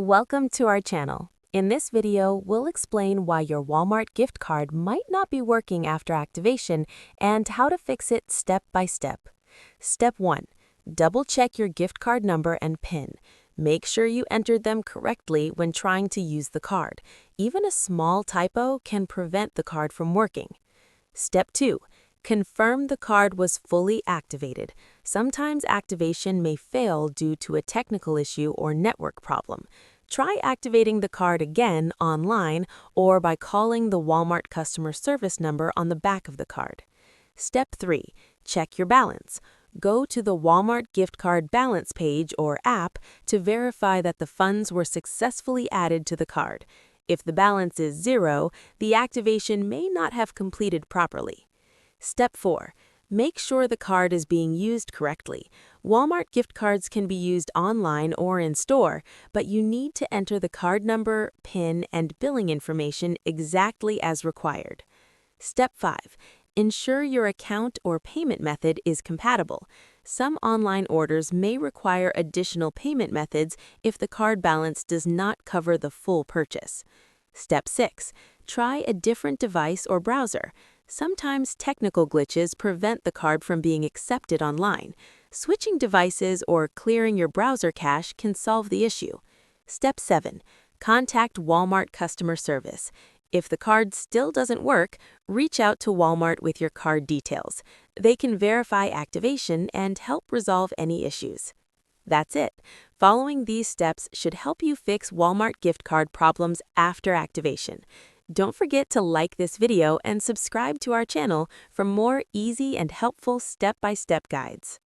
Welcome to our channel. In this video, we'll explain why your Walmart gift card might not be working after activation and how to fix it step by step. Step 1. Double-check your gift card number and PIN. Make sure you entered them correctly when trying to use the card. Even a small typo can prevent the card from working. Step 2. Confirm the card was fully activated. Sometimes activation may fail due to a technical issue or network problem. Try activating the card again online or by calling the Walmart customer service number on the back of the card. Step 3. Check your balance. Go to the Walmart gift card balance page or app to verify that the funds were successfully added to the card. If the balance is 0, the activation may not have completed properly. Step 4. Make sure the card is being used correctly. Walmart gift cards can be used online or in store, but you need to enter the card number, PIN, and billing information exactly as required. Step 5. Ensure your account or payment method is compatible. Some online orders may require additional payment methods if the card balance does not cover the full purchase. Step 6. Try a different device or browser. Sometimes technical glitches prevent the card from being accepted online. Switching devices or clearing your browser cache can solve the issue. Step 7. Contact Walmart customer service. If the card still doesn't work, reach out to Walmart with your card details. They can verify activation and help resolve any issues. That's it. Following these steps should help you fix Walmart gift card problems after activation. Don't forget to like this video and subscribe to our channel for more easy and helpful step-by-step guides.